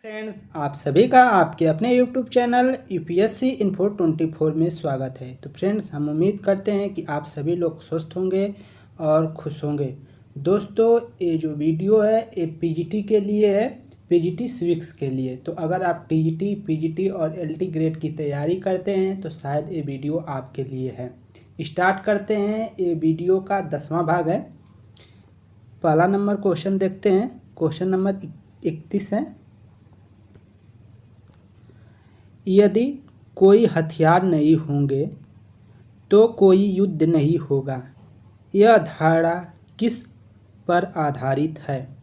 Friends, आप सभी का आपके अपने YouTube चैनल यूपीएससी इन्फो 24 में स्वागत है। तो फ्रेंड्स, हम उम्मीद करते हैं कि आप सभी लोग स्वस्थ होंगे और खुश होंगे। दोस्तों, ये जो वीडियो है ये पीजीटी के लिए है, पीजीटी सिविक्स के लिए। तो अगर आप टीजीटी, पीजीटी और एलटी ग्रेड की तैयारी करते हैं तो शायद ये वीडियो आपके लिए है। स्टार्ट करते हैं। ये वीडियो का 10वां भाग है। पहला नंबर क्वेश्चन देखते हैं। क्वेश्चन नंबर 31 है। यदि कोई हथियार नहीं होंगे तो कोई युद्ध नहीं होगा, यह धारणा किस पर आधारित है?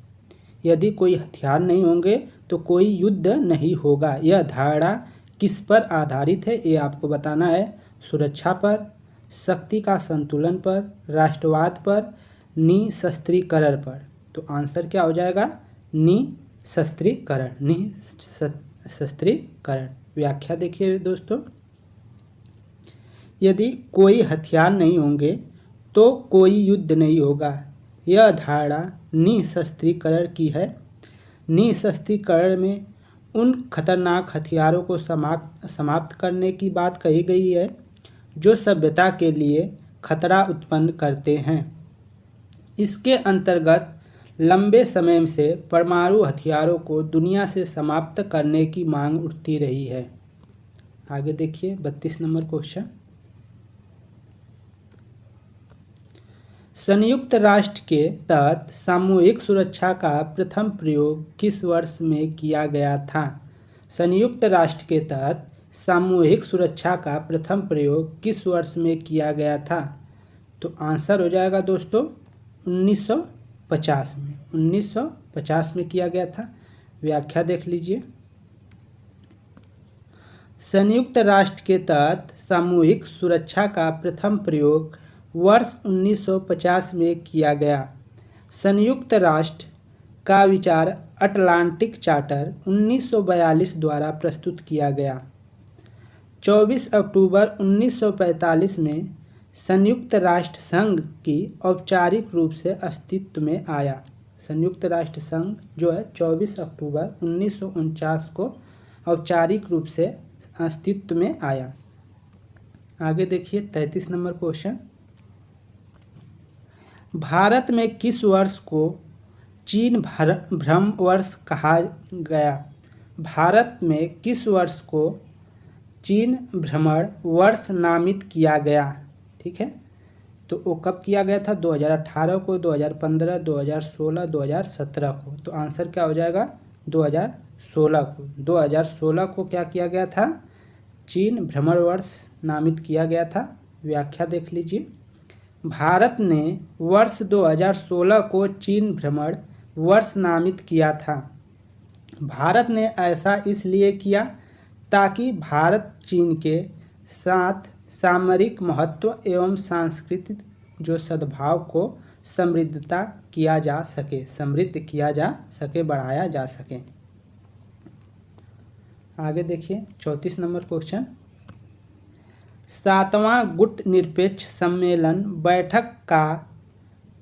यदि कोई हथियार नहीं होंगे तो कोई युद्ध नहीं होगा, यह धारणा किस पर आधारित है? ये आपको बताना है। सुरक्षा पर, शक्ति का संतुलन पर, राष्ट्रवाद पर, निशस्त्रीकरण पर। तो आंसर क्या हो जाएगा? निशस्त्रीकरण। निशस्त्रीकरण। व्याख्या देखिए दोस्तों। यदि कोई हथियार नहीं होंगे तो कोई युद्ध नहीं होगा, यह धारणा निशस्त्रीकरण की है। निशस्त्रीकरण में उन खतरनाक हथियारों को समाप्त करने की बात कही गई है जो सभ्यता के लिए खतरा उत्पन्न करते हैं। इसके अंतर्गत लंबे समय से परमाणु हथियारों को दुनिया से समाप्त करने की मांग उठती रही है। आगे देखिए 32 नंबर क्वेश्चन। संयुक्त राष्ट्र के तहत सामूहिक सुरक्षा का प्रथम प्रयोग किस वर्ष में किया गया था? संयुक्त राष्ट्र के तहत सामूहिक सुरक्षा का प्रथम प्रयोग किस वर्ष में किया गया था? तो आंसर हो जाएगा दोस्तों 1950 में। 1950 में किया गया था। व्याख्या देख लीजिए। संयुक्त राष्ट्र के तहत सामूहिक सुरक्षा का प्रथम प्रयोग वर्ष 1950 में किया गया। संयुक्त राष्ट्र का विचार अटलांटिक चार्टर 1942 द्वारा प्रस्तुत किया गया। 24 अक्टूबर 1945 में संयुक्त राष्ट्र संघ की औपचारिक रूप से अस्तित्व में आया। संयुक्त राष्ट्र संघ जो है 24 अक्टूबर 1949 को औपचारिक रूप से अस्तित्व में आया। आगे देखिए 33 नंबर क्वेश्चन। भारत में किस वर्ष को चीन भ्रम वर्ष कहा गया? भारत में किस वर्ष को चीन भ्रमण वर्ष नामित किया गया? ठीक है, तो वो कब किया गया था? 2018 को, 2015, 2016, 2017 को। तो आंसर क्या हो जाएगा? 2016 को। 2016 को क्या किया गया था? चीन भ्रमण वर्ष नामित किया गया था। व्याख्या देख लीजिए। भारत ने वर्ष 2016 को चीन भ्रमण वर्ष नामित किया था। भारत ने ऐसा इसलिए किया ताकि भारत चीन के साथ सामरिक महत्व एवं सांस्कृतिक जो सद्भाव को समृद्ध किया जा सके, बढ़ाया जा सके। आगे देखिए 34 नंबर क्वेश्चन। 7वां गुट निरपेक्ष सम्मेलन बैठक का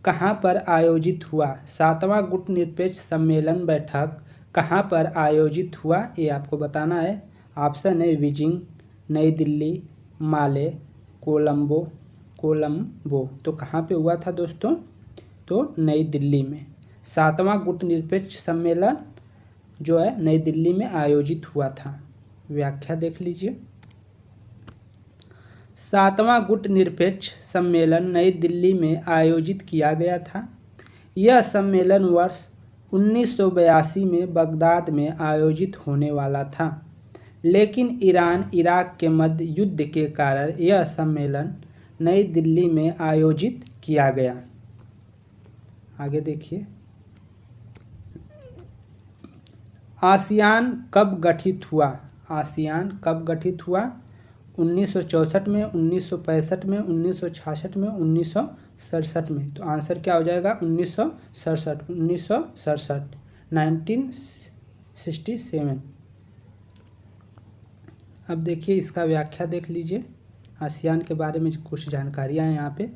कहाँ पर आयोजित हुआ? 7वां गुट निरपेक्ष सम्मेलन बैठक कहाँ पर आयोजित हुआ? ये आपको बताना है। ऑप्शन है बीजिंग, नई दिल्ली, माले, कोलंबो। तो कहाँ पे हुआ था दोस्तों? तो नई दिल्ली में। 7वां गुट निरपेक्ष सम्मेलन जो है नई दिल्ली में आयोजित हुआ था। व्याख्या देख लीजिए। 7वां गुट निरपेक्ष सम्मेलन नई दिल्ली में आयोजित किया गया था। यह सम्मेलन वर्ष 1982 में बगदाद में आयोजित होने वाला था, लेकिन ईरान इराक के मध्य युद्ध के कारण यह सम्मेलन नई दिल्ली में आयोजित किया गया। आगे देखिए। आसियान कब गठित हुआ? आसियान कब गठित हुआ? 1964 में, 1965 में, 1966 में, 1967 में। तो आंसर क्या हो जाएगा? 1967। 1967। अब देखिए इसका व्याख्या देख लीजिए। आसियान के बारे में कुछ जानकारियाँ हैं यहाँ पे।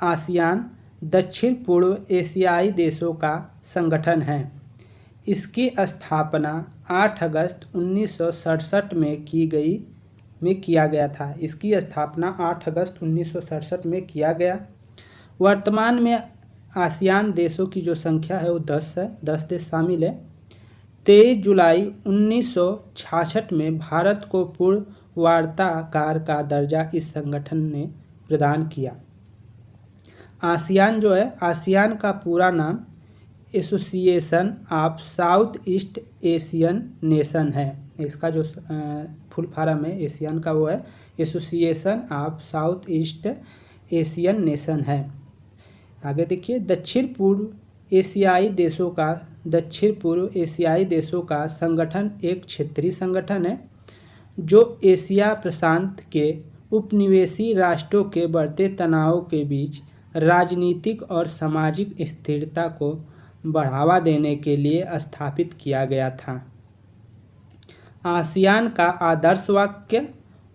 आसियान दक्षिण पूर्व एशियाई देशों का संगठन है। इसकी स्थापना 8 अगस्त 1967 में किया गया था। इसकी स्थापना 8 अगस्त 1967 में किया गया। वर्तमान में आसियान देशों की जो संख्या है वो 10 है, 10 देश शामिल है। 23 जुलाई 1966 में भारत को पूर्ण वार्ताकार का दर्जा इस संगठन ने प्रदान किया। आसियान जो है, आसियान का पूरा नाम association of south east Asian nation है। इसका जो फुल फॉर्म है एशियन का वो है association of south east Asian nation है। आगे देखिए, दक्षिण पूर्व एशियाई देशों का संगठन एक क्षेत्रीय संगठन है जो एशिया प्रशांत के उपनिवेशी राष्ट्रों के बढ़ते तनाव के बीच राजनीतिक और सामाजिक स्थिरता को बढ़ावा देने के लिए स्थापित किया गया था। आसियान का आदर्श वाक्य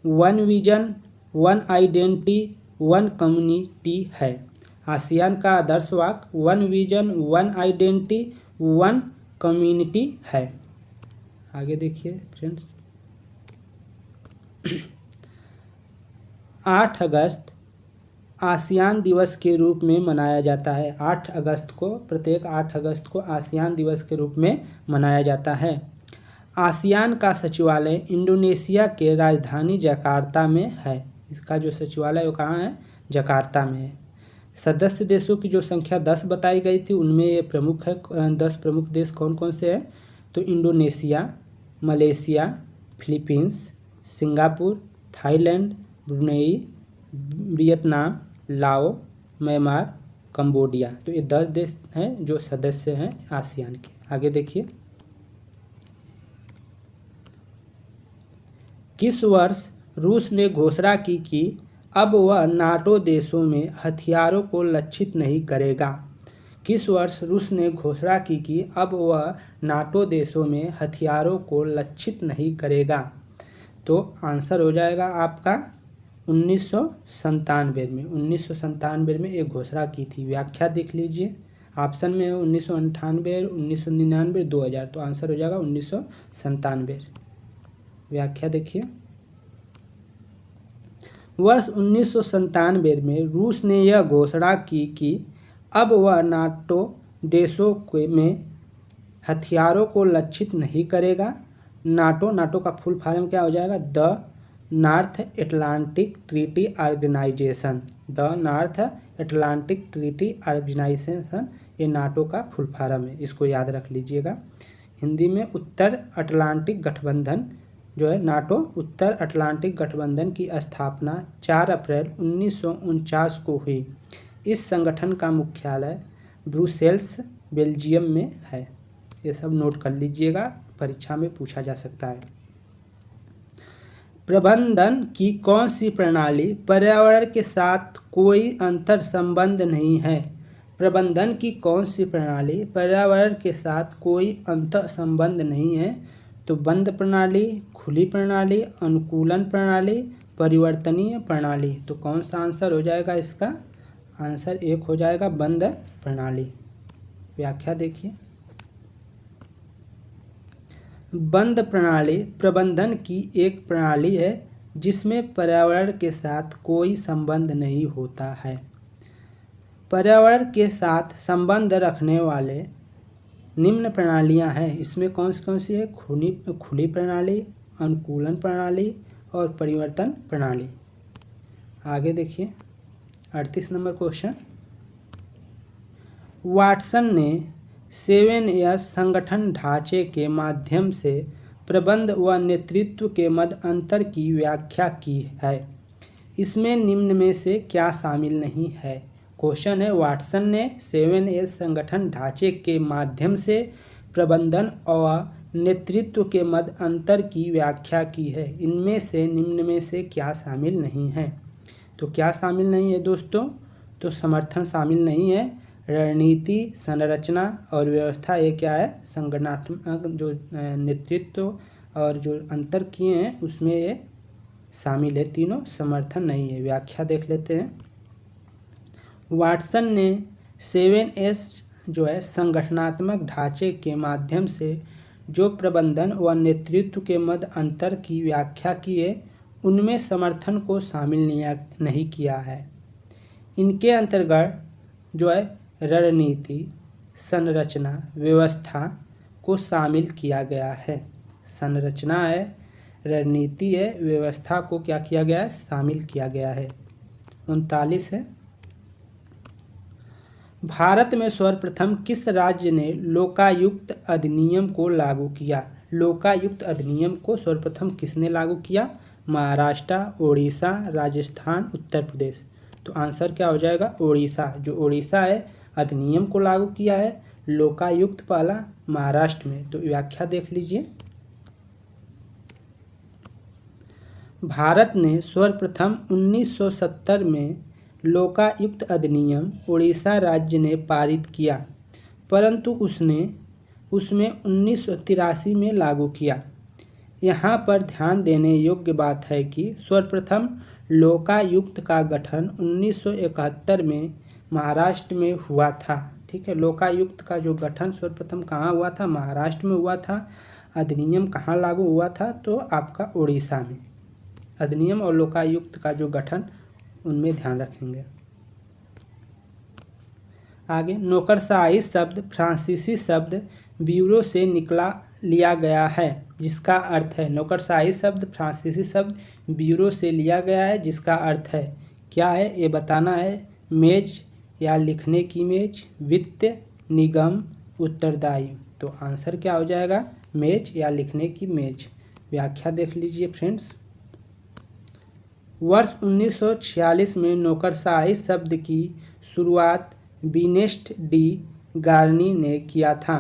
one vision, one identity, one community है। आसियान का आदर्श वाक्य one vision, one identity, one community है। आगे देखिए फ्रेंड्स, 8 अगस्त आसियान दिवस के रूप में मनाया जाता है। 8 अगस्त को, प्रत्येक 8 अगस्त को आसियान दिवस के रूप में मनाया जाता है। आसियान का सचिवालय इंडोनेशिया के राजधानी जकार्ता में है। इसका जो सचिवालय वो कहाँ है? जकार्ता में है। सदस्य देशों की जो संख्या 10 बताई गई थी उनमें ये प्रमुख है। 10 प्रमुख देश कौन कौन से हैं? तो Indonesia, Malaysia, Philippines, Singapore, Thailand, Brunei, Vietnam, लाओ, म्यांमार, कंबोडिया। तो ये 10 देश हैं जो सदस्य हैं आसियान के। आगे देखिए, किस वर्ष रूस ने घोषणा की कि अब वह नाटो देशों में हथियारों को लक्षित नहीं करेगा? किस वर्ष रूस ने घोषणा की कि अब वह नाटो देशों में हथियारों को लक्षित नहीं करेगा? तो आंसर हो जाएगा आपका 1997 में। 1997 में एक घोषणा की थी। व्याख्या देख लीजिए, ऑप्शन में है 1998, 1999, 2000। तो आंसर हो जाएगा 1997। व्याख्या देखिए, वर्ष 1997 में रूस ने यह घोषणा की कि अब वह नाटो देशों में हथियारों को लक्षित नहीं करेगा। नाटो का फुल फॉर्म क्या हो जाएगा? The North Atlantic Treaty Organization. The North Atlantic Treaty Organization, ये नाटो का फुल फॉर्म है। इसको याद रख लीजिएगा। हिंदी में उत्तर अटलांटिक गठबंधन जो है, नाटो उत्तर अटलांटिक गठबंधन की स्थापना 4 अप्रैल 1949 को हुई। इस संगठन का मुख्यालय ब्रुसेल्स, बेल्जियम में है। ये सब नोट कर लीजिएगा, परीक्षा में पूछा जा सकता है। प्रबंधन की कौन सी प्रणाली पर्यावरण के साथ कोई अंतर संबंध नहीं है? प्रबंधन की कौन सी प्रणाली पर्यावरण के साथ कोई अंतर संबंध नहीं है? तो बंद प्रणाली, खुली प्रणाली, अनुकूलन प्रणाली, परिवर्तनीय प्रणाली। तो कौन सा आंसर हो जाएगा इसका? आंसर एक हो जाएगा बंद प्रणाली। व्याख्या देखिए, बंद प्रणाली प्रबंधन की एक प्रणाली है जिसमें पर्यावरण के साथ कोई संबंध नहीं होता है। पर्यावरण के साथ संबंध रखने वाले निम्न प्रणालियां हैं। इसमें कौन सी है? खुली प्रणाली, अनुकूलन प्रणाली और परिवर्तन प्रणाली। आगे देखिए, 38 नंबर क्वेश्चन, वाटसन ने 7S संगठन ढांचे के माध्यम से प्रबंध व नेतृत्व के मध्य अंतर की व्याख्या की है। इसमें निम्न में से क्या शामिल नहीं है? क्वेश्चन है, वाटसन ने 7S संगठन ढांचे के माध्यम से प्रबंधन और नेतृत्व के मध्य अंतर की व्याख्या की है। इनमें से निम्न में से क्या शामिल नहीं है? तो क्या शामिल नहीं है दोस्तों? तो समर्थन शामिल नहीं है। रणनीति, संरचना और व्यवस्था, ये क्या है? संगठनात्मक जो नेतृत्व और जो अंतर किए हैं उसमें ये शामिल है। तीनों समर्थन नहीं है। व्याख्या देख लेते हैं। वाटसन ने 7S जो है संगठनात्मक ढांचे के माध्यम से जो प्रबंधन व नेतृत्व के मध्य अंतर की व्याख्या किए उनमें समर्थन को शामिल नहीं किया है। इनके अंतर्गत जो है रणनीति, संरचना, व्यवस्था को शामिल किया गया है। संरचना है, रणनीति है, व्यवस्था को क्या किया गया है, शामिल किया गया है। 39 है, भारत में सर्वप्रथम किस राज्य ने लोकायुक्त अधिनियम को लागू किया? लोकायुक्त अधिनियम को सर्वप्रथम किसने लागू किया? महाराष्ट्र, उड़ीसा, राजस्थान, उत्तर प्रदेश। तो आंसर क्या हो जाएगा? उड़ीसा। जो उड़ीसा है अधिनियम को लागू किया है। लोकायुक्त पहला महाराष्ट्र में। तो व्याख्या देख लीजिए। भारत ने सर्वप्रथम 1970 में लोकायुक्त अधिनियम उड़ीसा राज्य ने पारित किया, परंतु उसमें 1983 में लागू किया। यहाँ पर ध्यान देने योग्य बात है कि सर्वप्रथम लोकायुक्त का गठन 1971 में महाराष्ट्र में हुआ था। ठीक है, लोकायुक्त का जो गठन सर्वप्रथम कहाँ हुआ था? महाराष्ट्र में हुआ था। अधिनियम कहाँ लागू हुआ था? तो आपका उड़ीसा में। अधिनियम और लोकायुक्त का जो गठन, उनमें ध्यान रखेंगे। आगे, नौकरशाही शब्द फ्रांसीसी शब्द ब्यूरो से लिया गया है, जिसका अर्थ है। नौकरशाही शब्द फ्रांसीसी शब्द ब्यूरो से लिया गया है, जिसका अर्थ है क्या है ये बताना है। मेज या लिखने की मेज, वित्त, निगम, उत्तरदायी। तो आंसर क्या हो जाएगा? मेज या लिखने की मेज। व्याख्या देख लीजिए फ्रेंड्स। वर्ष 1946 में नौकरशाही शब्द की शुरुआत बीनेस्ट डी गार्नी ने किया था।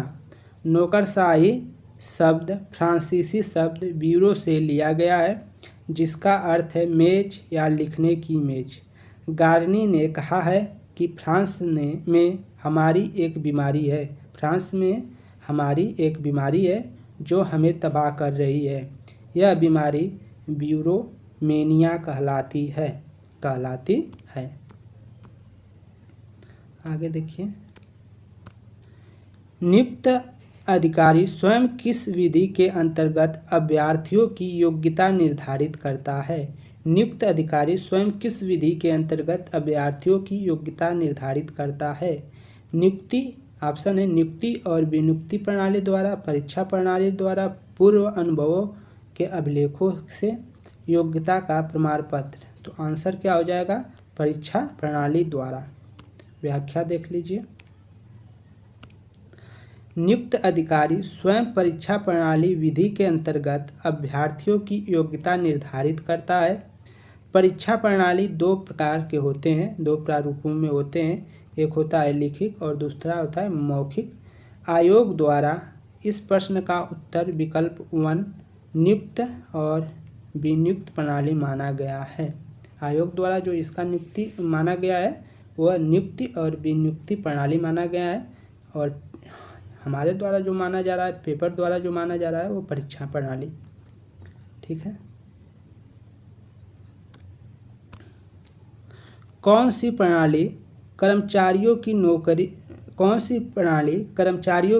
नौकरशाही शब्द फ्रांसीसी शब्द ब्यूरो से लिया गया है, जिसका अर्थ है मेज या लिखने की मेज। गार्नी ने कहा है कि फ्रांस में हमारी एक बीमारी है। फ्रांस में हमारी एक बीमारी है जो हमें तबाह कर रही है। यह बीमारी ब्यूरोमेनिया कहलाती है। आगे देखिए। नियुक्त अधिकारी स्वयं किस विधि के अंतर्गत अभ्यर्थियों की योग्यता निर्धारित करता है? नियुक्त अधिकारी स्वयं किस विधि के अंतर्गत अभ्यर्थियों की योग्यता निर्धारित करता है? नियुक्ति, ऑप्शन है नियुक्ति और विनियुक्ति प्रणाली द्वारा, परीक्षा प्रणाली द्वारा, पूर्व अनुभवों के अभिलेखों से, योग्यता का प्रमाण पत्र। तो आंसर क्या हो जाएगा? परीक्षा प्रणाली द्वारा। व्याख्या देख लीजिए। नियुक्त अधिकारी स्वयं परीक्षा प्रणाली विधि के अंतर्गत अभ्यर्थियों की योग्यता निर्धारित करता है। परीक्षा प्रणाली दो प्रकार के होते हैं, दो प्रारूपों में होते हैं। एक होता है लिखित और दूसरा होता है मौखिक। आयोग द्वारा इस प्रश्न का उत्तर विकल्प 1 नियुक्त और विनियुक्त प्रणाली माना गया है। आयोग द्वारा जो इसका नियुक्ति माना गया है वह नियुक्ति और विनियुक्ति प्रणाली माना गया है, और हमारे द्वारा जो माना जा रहा है, पेपर द्वारा जो माना जा रहा है, वो परीक्षा प्रणाली। ठीक है। कौन सी प्रणाली कर्मचारियों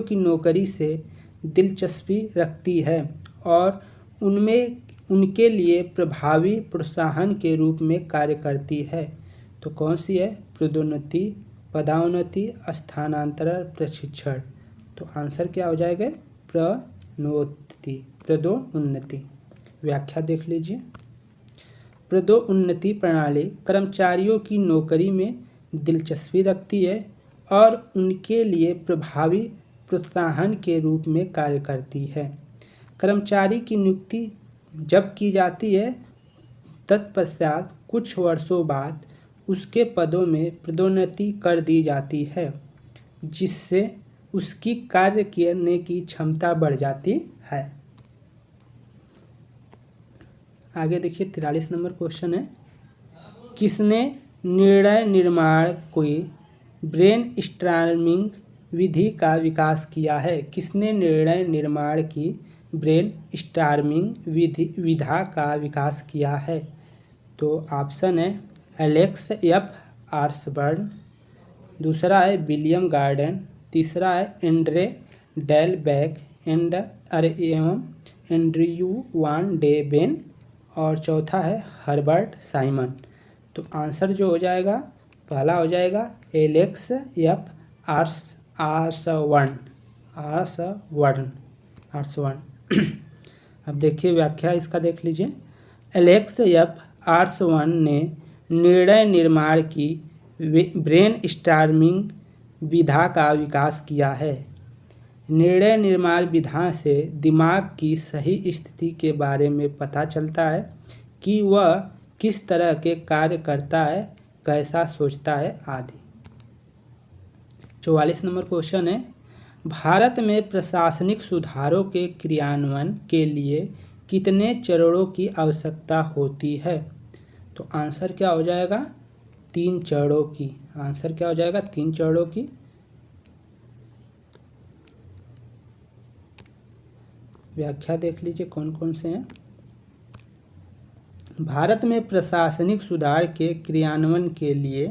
की नौकरी से दिलचस्पी रखती है और उनके लिए प्रभावी प्रोत्साहन के रूप में कार्य करती है? तो कौन सी है? पदोन्नति, पदोन्नति, स्थानांतरण, प्रशिक्षण। तो आंसर क्या हो जाएगा? पदोन्नति। व्याख्या देख लीजिए। पदोन्नति प्रणाली कर्मचारियों की नौकरी में दिलचस्पी रखती है और उनके लिए प्रभावी प्रोत्साहन के रूप में कार्य करती है। कर्मचारी की नियुक्ति जब की जाती है, तत्पश्चात कुछ वर्षों बाद उसके पदों में पदोन्नति कर दी जाती है, जिससे उसकी कार्य करने की क्षमता बढ़ जाती है। आगे देखिए 43 नंबर क्वेश्चन है। किसने निर्णय निर्माण की ब्रेन स्टॉर्मिंग विधि का विकास किया है? किसने निर्णय निर्माण की ब्रेन स्टॉर्मिंग विधा का विकास किया है? तो ऑप्शन है एलेक्स एफ आर्सबर्न, दूसरा है विलियम गार्डन, तीसरा है एंड्रे डेल बैक एवं एंड्रयू वान डे बेन और चौथा है हर्बर्ट साइमन। तो आंसर जो हो जाएगा पहला हो जाएगा एलेक्स एफ आर्सवर्न। अब देखिए व्याख्या इसका देख लीजिए। एलेक्स एफ आर्सवर्न ने निर्णय निर्माण की ब्रेन स्टॉर्मिंग विधा का विकास किया है। निर्णय निर्माण विधा से दिमाग की सही स्थिति के बारे में पता चलता है कि वह किस तरह के कार्य करता है, कैसा सोचता है आदि। 44 नंबर क्वेश्चन है, भारत में प्रशासनिक सुधारों के क्रियान्वयन के लिए कितने चरणों की आवश्यकता होती है? तो आंसर क्या हो जाएगा 3 चरणों की। आंसर क्या हो जाएगा 3 चरणों की। व्याख्या देख लीजिए कौन कौन से हैं। भारत में प्रशासनिक सुधार के क्रियान्वयन के लिए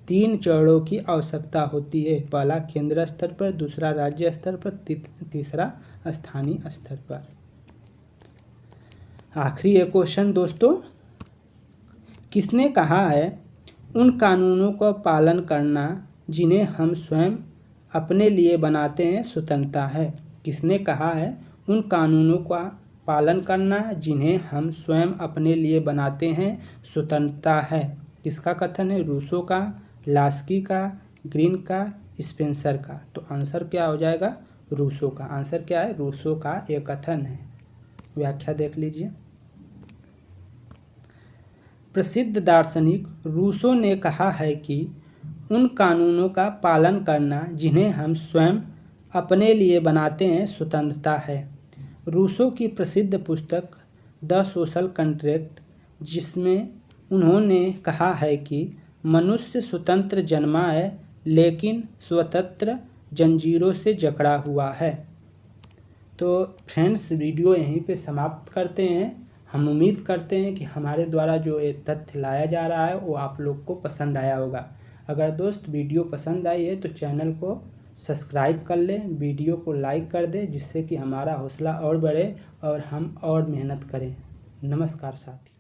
3 चरणों की आवश्यकता होती है। पहला केंद्र स्तर पर, दूसरा राज्य स्तर पर, तीसरा स्थानीय स्तर पर। आखिरी एक क्वेश्चन दोस्तों, किसने कहा है उन कानूनों का पालन करना जिन्हें हम स्वयं अपने लिए बनाते हैं स्वतंत्रता है? किसने कहा है उन कानूनों का पालन करना जिन्हें हम स्वयं अपने लिए बनाते हैं स्वतंत्रता है? किसका कथन है? रूसो का, लास्की का, ग्रीन का, स्पेंसर का। तो आंसर क्या हो जाएगा रूसो का। आंसर क्या है? रूसो का एक कथन है। व्याख्या देख लीजिए। प्रसिद्ध दार्शनिक रूसो ने कहा है कि उन कानूनों का पालन करना जिन्हें हम स्वयं अपने लिए बनाते हैं स्वतंत्रता है। रूसो की प्रसिद्ध पुस्तक द सोशल कॉन्ट्रैक्ट, जिसमें उन्होंने कहा है कि मनुष्य स्वतंत्र जन्मा है लेकिन स्वतंत्र जंजीरों से जकड़ा हुआ है। तो फ्रेंड्स, वीडियो यहीं पे समाप्त करते हैं। हम उम्मीद करते हैं कि हमारे द्वारा जो ये तथ्य लाया जा रहा है वो आप लोग को पसंद आया होगा। अगर दोस्त वीडियो पसंद आई है तो चैनल को सब्सक्राइब कर लें, वीडियो को लाइक कर दें, जिससे कि हमारा हौसला और बढ़े और हम और मेहनत करें। नमस्कार साथी।